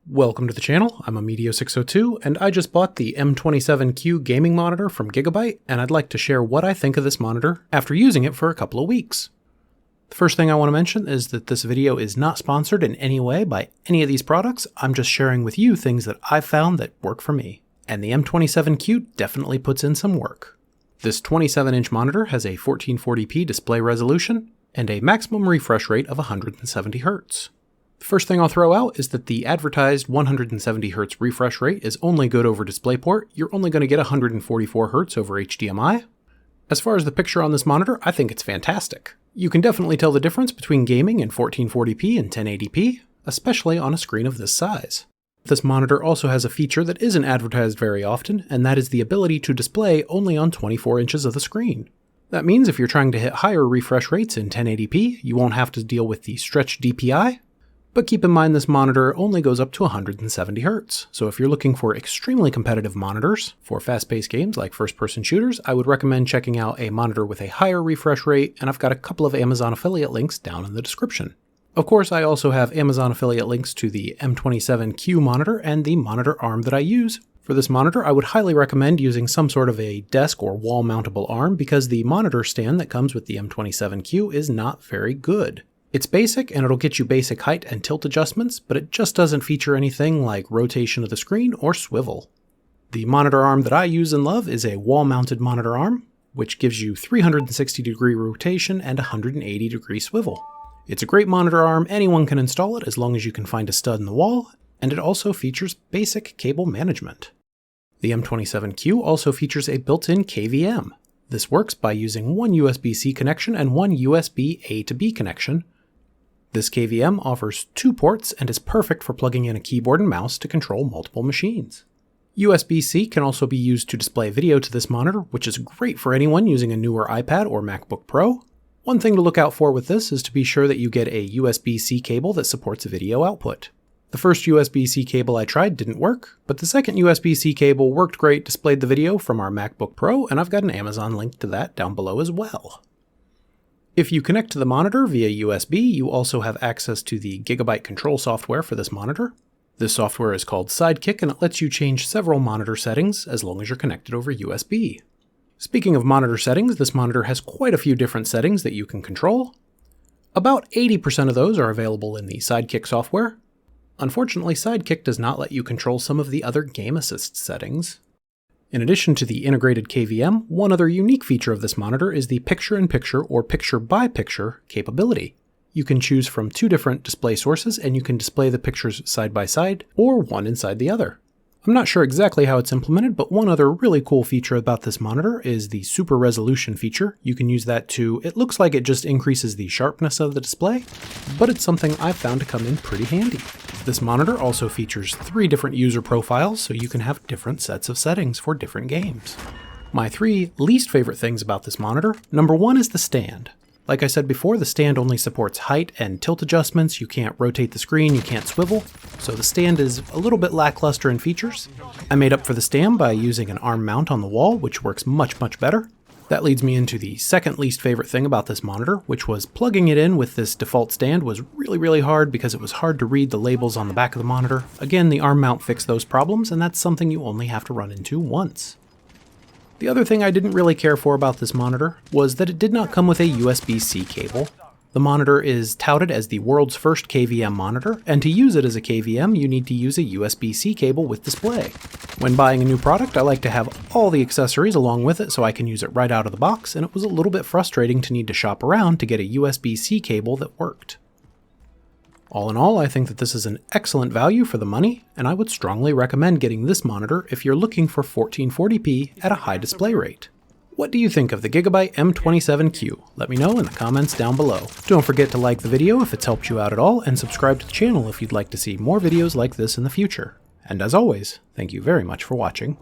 Welcome to the channel, I'm Amedio602, and I just bought the M27Q gaming monitor from Gigabyte, and I'd like to share what I think of this monitor after using it for a couple of weeks. The first thing I want to mention is that this video is not sponsored in any way by any of these products. I'm just sharing with you things that I've found that work for me. And the M27Q definitely puts in some work. This 27-inch monitor has a 1440p display resolution and a maximum refresh rate of 170 Hz. The first thing I'll throw out is that the advertised 170 Hz refresh rate is only good over DisplayPort. You're only going to get 144 Hz over HDMI. As far as the picture on this monitor, I think it's fantastic. You can definitely tell the difference between gaming in 1440p and 1080p, especially on a screen of this size. This monitor also has a feature that isn't advertised very often, and that is the ability to display only on 24 inches of the screen. That means if you're trying to hit higher refresh rates in 1080p, you won't have to deal with the stretched DPI. But keep in mind this monitor only goes up to 170 Hz, so if you're looking for extremely competitive monitors for fast-paced games like first-person shooters, I would recommend checking out a monitor with a higher refresh rate, and I've got a couple of Amazon affiliate links down in the description. Of course, I also have Amazon affiliate links to the M27Q monitor and the monitor arm that I use. For this monitor, I would highly recommend using some sort of a desk or wall-mountable arm because the monitor stand that comes with the M27Q is not very good. It's basic and it'll get you basic height and tilt adjustments, but it just doesn't feature anything like rotation of the screen or swivel. The monitor arm that I use and love is a wall-mounted monitor arm, which gives you 360-degree rotation and 180-degree swivel. It's a great monitor arm, anyone can install it as long as you can find a stud in the wall, and it also features basic cable management. The M27Q also features a built-in KVM. This works by using one USB-C connection and one USB A to B connection. This KVM offers 2 ports and is perfect for plugging in a keyboard and mouse to control multiple machines. USB-C can also be used to display video to this monitor, which is great for anyone using a newer iPad or MacBook Pro. One thing to look out for with this is to be sure that you get a USB-C cable that supports video output. The first USB-C cable I tried didn't work, but the second USB-C cable worked great, displayed the video from our MacBook Pro, and I've got an Amazon link to that down below as well. If you connect to the monitor via USB, you also have access to the Gigabyte control software for this monitor. This software is called Sidekick, and it lets you change several monitor settings as long as you're connected over USB. Speaking of monitor settings, this monitor has quite a few different settings that you can control. About 80% of those are available in the Sidekick software. Unfortunately, Sidekick does not let you control some of the other game assist settings. In addition to the integrated KVM, one other unique feature of this monitor is the picture-in-picture or picture-by-picture capability. You can choose from 2 different display sources and you can display the pictures side by side or one inside the other. I'm not sure exactly how it's implemented, but one other really cool feature about this monitor is the super resolution feature. You can use that it looks like it just increases the sharpness of the display, but it's something I've found to come in pretty handy. This monitor also features 3 different user profiles, so you can have different sets of settings for different games. My 3 least favorite things about this monitor, number 1 is the stand. Like I said before, the stand only supports height and tilt adjustments. You can't rotate the screen, you can't swivel, so the stand is a little bit lackluster in features. I made up for the stand by using an arm mount on the wall, which works much better. That leads me into the second least favorite thing about this monitor, which was plugging it in with this default stand was really hard because it was hard to read the labels on the back of the monitor. Again, the arm mount fixed those problems, and that's something you only have to run into once. The other thing I didn't really care for about this monitor was that it did not come with a USB-C cable. The monitor is touted as the world's first KVM monitor, and to use it as a KVM, you need to use a USB-C cable with display. When buying a new product, I like to have all the accessories along with it so I can use it right out of the box, and it was a little bit frustrating to need to shop around to get a USB-C cable that worked. All in all, I think that this is an excellent value for the money, and I would strongly recommend getting this monitor if you're looking for 1440p at a high display rate. What do you think of the Gigabyte M27Q? Let me know in the comments down below. Don't forget to like the video if it's helped you out at all, and subscribe to the channel if you'd like to see more videos like this in the future. And as always, thank you very much for watching.